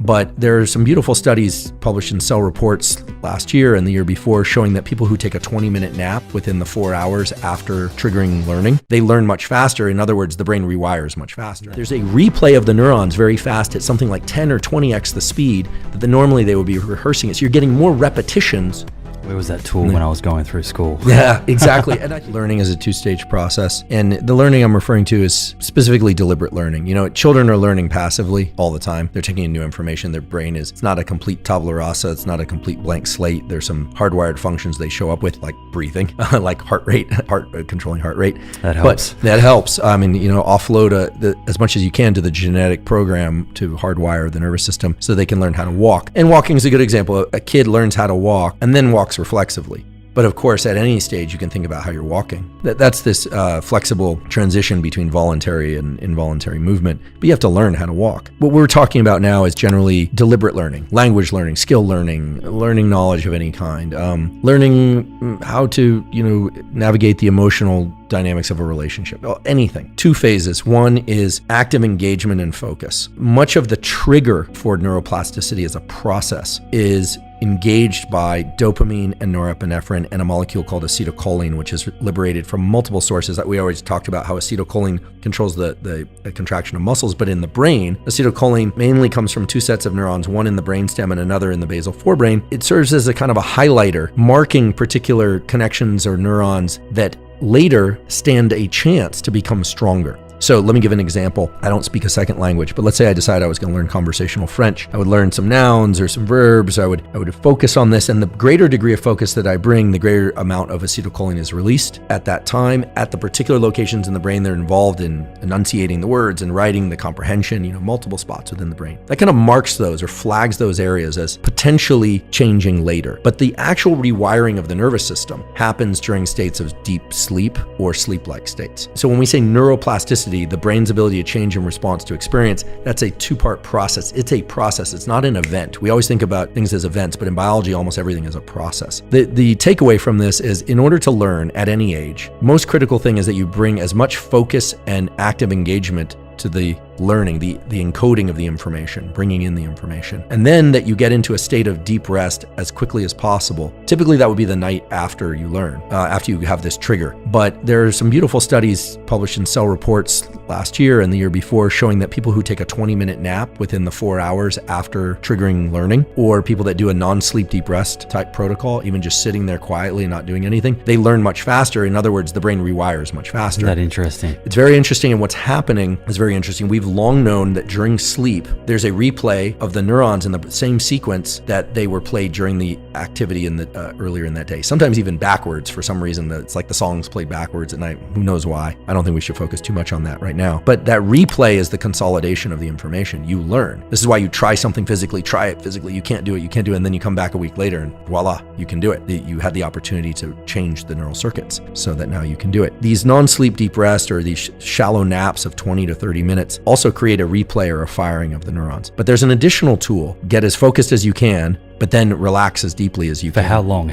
But there are some beautiful studies published in Cell Reports last year and the year before showing that people who take a 20-minute nap within the 4 hours after triggering learning, they learn much faster. In other words, the brain rewires much faster. There's a replay of the neurons very fast at something like 10 or 20x the speed that normally they would be rehearsing it. So you're getting more repetitions. Where was that tool when I was going through school? Yeah, exactly. And learning is a two-stage process. And the learning I'm referring to is specifically deliberate learning. Children are learning passively all the time. They're taking in new information. Their brain it's not a complete tabula rasa. It's not a complete blank slate. There's some hardwired functions they show up with, like breathing, like heart rate, controlling heart rate. That helps. But that helps. Offload as much as you can to the genetic program to hardwire the nervous system so they can learn how to walk. And walking is a good example. A kid learns how to walk and then walks reflexively. But of course, at any stage, you can think about how you're walking. That's this flexible transition between voluntary and involuntary movement. But you have to learn how to walk. What we're talking about now is generally deliberate learning, language learning, skill learning, learning knowledge of any kind, learning how to, navigate the emotional dynamics of a relationship, anything. 2 phases. One is active engagement and focus. Much of the trigger for neuroplasticity as a process is engaged by dopamine and norepinephrine and a molecule called acetylcholine, which is liberated from multiple sources. That we always talked about how acetylcholine controls the contraction of muscles, but in the brain, acetylcholine mainly comes from 2 sets of neurons, one in the brainstem and another in the basal forebrain. It serves as a kind of a highlighter, marking particular connections or neurons that later stand a chance to become stronger. So let me give an example. I don't speak a second language, but let's say I decide I was going to learn conversational French. I would learn some nouns or some verbs. I would focus on this, and the greater degree of focus that I bring, the greater amount of acetylcholine is released at that time at the particular locations in the brain that are involved in enunciating the words and writing the comprehension, multiple spots within the brain. That kind of marks those or flags those areas as potentially changing later. But the actual rewiring of the nervous system happens during states of deep sleep or sleep-like states. So when we say neuroplasticity, the brain's ability to change in response to experience, that's a 2-part process. It's a process. It's not an event. We always think about things as events, but in biology, almost everything is a process. The takeaway from this is, in order to learn at any age, most critical thing is that you bring as much focus and active engagement to the learning, the encoding of the information, bringing in the information, and then that you get into a state of deep rest as quickly as possible. Typically, that would be the night after you learn, after you have this trigger. But there are some beautiful studies published in Cell Reports last year and the year before showing that people who take a 20-minute nap within the 4 hours after triggering learning, or people that do a non-sleep deep rest type protocol, even just sitting there quietly and not doing anything, they learn much faster. In other words, the brain rewires much faster. Isn't that interesting? It's very interesting, and what's happening is very interesting. We've long known that during sleep, there's a replay of the neurons in the same sequence that they were played during the activity in the earlier in that day. Sometimes even backwards for some reason. It's like the song's played backwards at night. Who knows why? I don't think we should focus too much on that right now. But that replay is the consolidation of the information. You learn. This is why you try something physically, try it physically. You can't do it, and then you come back a week later and voila, you can do it. You had the opportunity to change the neural circuits so that now you can do it. These non-sleep deep rest or these shallow naps of 20 to 30 minutes also create a replay or a firing of the neurons. But there's an additional tool. Get as focused as you can, but then relax as deeply as you can. For how long?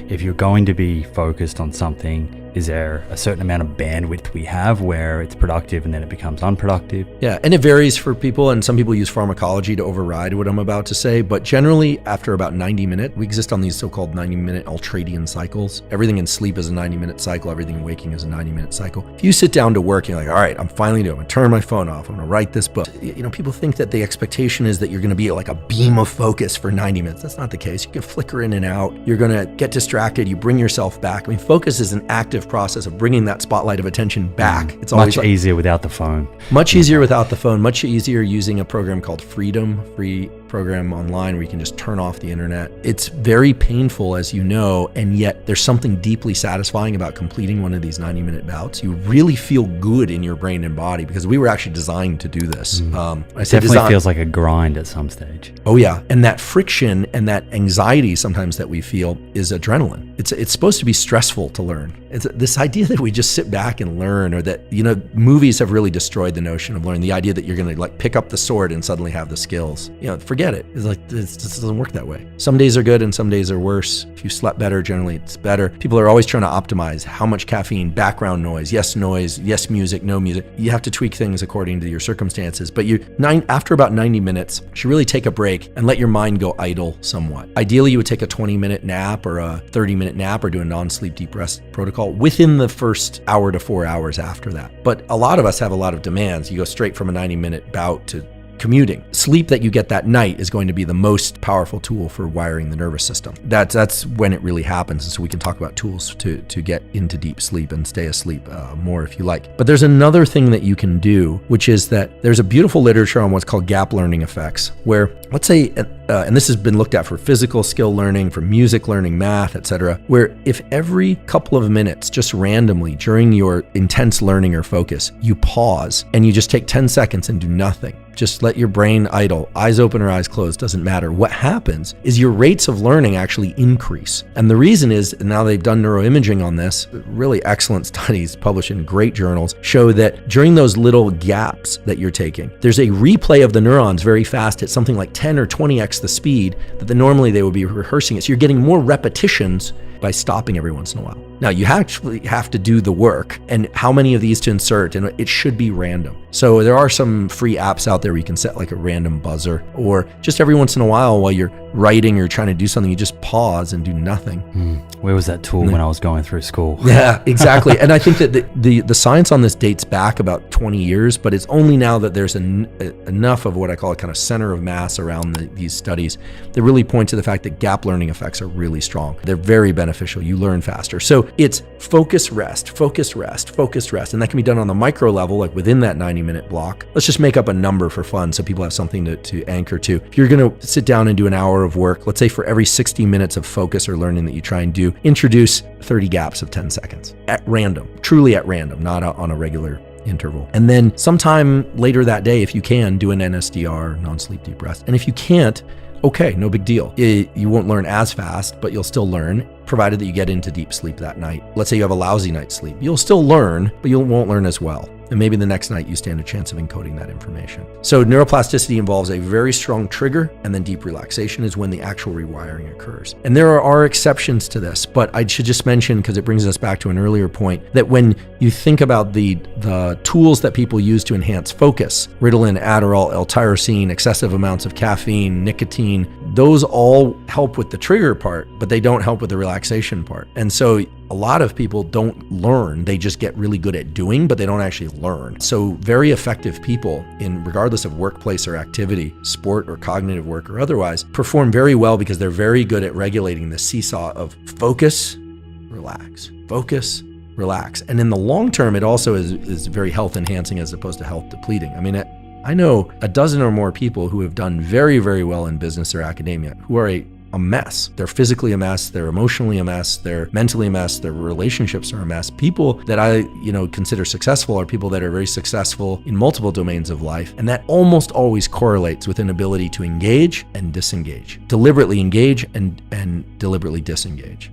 If you're going to be focused on something, is there a certain amount of bandwidth we have where it's productive and then it becomes unproductive? Yeah, and it varies for people, and some people use pharmacology to override what I'm about to say, but generally after about 90 minutes, we exist on these so-called 90-minute ultradian cycles. Everything in sleep is a 90-minute cycle, everything in waking is a 90-minute cycle. If you sit down to work, you're like, all right, I'm finally doing it. I'm gonna turn my phone off, I'm gonna write this book. People think that the expectation is that you're gonna be like a beam of focus for 90 minutes. That's not the case. You can flicker in and out. You're gonna get distracted, you bring yourself back. Focus is an active process of bringing that spotlight of attention back. It's always much easier without the phone. Much easier without the phone. Much easier using a program called Freedom, free program online where you can just turn off the internet. It's very painful, as you know, and yet there's something deeply satisfying about completing one of these 90-minute bouts. You really feel good in your brain and body because we were actually designed to do this. It definitely feels like a grind at some stage. Oh yeah, and that friction and that anxiety sometimes that we feel is adrenaline. It's supposed to be stressful to learn. It's this idea that we just sit back and learn, or that, movies have really destroyed the notion of learning. The idea that you're going to like pick up the sword and suddenly have the skills. Forget it. It's like, this doesn't work that way. Some days are good and some days are worse. If you slept better, generally it's better. People are always trying to optimize how much caffeine, background noise, yes music, no music. You have to tweak things according to your circumstances. But after about 90 minutes, you should really take a break and let your mind go idle somewhat. Ideally, you would take a 20-minute nap or a 30-minute nap or do a non-sleep deep rest protocol within the first hour to 4 hours after that. But a lot of us have a lot of demands. You go straight from a 90-minute bout to commuting. Sleep that you get that night is going to be the most powerful tool for wiring the nervous system. That's when it really happens. And so we can talk about tools to get into deep sleep and stay asleep more if you like. But there's another thing that you can do, which is that there's a beautiful literature on what's called gap learning effects, where let's say, and this has been looked at for physical skill learning, for music learning, math, etc., where if every couple of minutes, just randomly during your intense learning or focus, you pause and you just take 10 seconds and do nothing. Just let your brain idle, eyes open or eyes closed, doesn't matter. What happens is your rates of learning actually increase. And the reason is, now they've done neuroimaging on this, really excellent studies published in great journals, show that during those little gaps that you're taking, there's a replay of the neurons very fast at something like 10 or 20x the speed that normally they would be rehearsing it. So you're getting more repetitions by stopping every once in a while. Now, you actually have to do the work and how many of these to insert, and it should be random. So there are some free apps out there where you can set like a random buzzer, or just every once in a while you're writing or trying to do something, you just pause and do nothing. Where was that tool when I was going through school? Yeah, exactly. And I think that the science on this dates back about 20 years, but it's only now that there's enough of what I call a kind of center of mass around these studies that really point to the fact that gap learning effects are really strong. They're very beneficial. You learn faster. So it's focus, rest, focus, rest, focus, rest. And that can be done on the micro level, like within that 90-minute block. Let's just make up a number for fun so people have something to anchor to. If you're going to sit down and do an hour of work, let's say for every 60 minutes of focus or learning that you try and do, introduce 30 gaps of 10 seconds at random, truly at random, not on a regular interval. And then sometime later that day, if you can, do an NSDR, non-sleep deep rest. And if you can't, okay, no big deal. You won't learn as fast, but you'll still learn, provided that you get into deep sleep that night. Let's say you have a lousy night's sleep. You'll still learn, but you won't learn as well. And maybe the next night you stand a chance of encoding that information. So neuroplasticity involves a very strong trigger, and then deep relaxation is when the actual rewiring occurs. And there are exceptions to this, but I should just mention, because it brings us back to an earlier point, that when you think about the tools that people use to enhance focus, Ritalin, Adderall, L-tyrosine, excessive amounts of caffeine, nicotine, those all help with the trigger part, but they don't help with the relaxation part. And so a lot of people don't learn, they just get really good at doing, but they don't actually learn. So very effective people, regardless of workplace or activity, sport or cognitive work or otherwise, perform very well because they're very good at regulating the seesaw of focus, relax, focus, relax. And in the long term, it also is very health enhancing as opposed to health depleting. I mean, I know a dozen or more people who have done very, very well in business or academia who are a mess. They're physically a mess, they're emotionally a mess, they're mentally a mess, their relationships are a mess. People that I consider successful are people that are very successful in multiple domains of life, and that almost always correlates with an ability to engage and disengage, deliberately engage and deliberately disengage.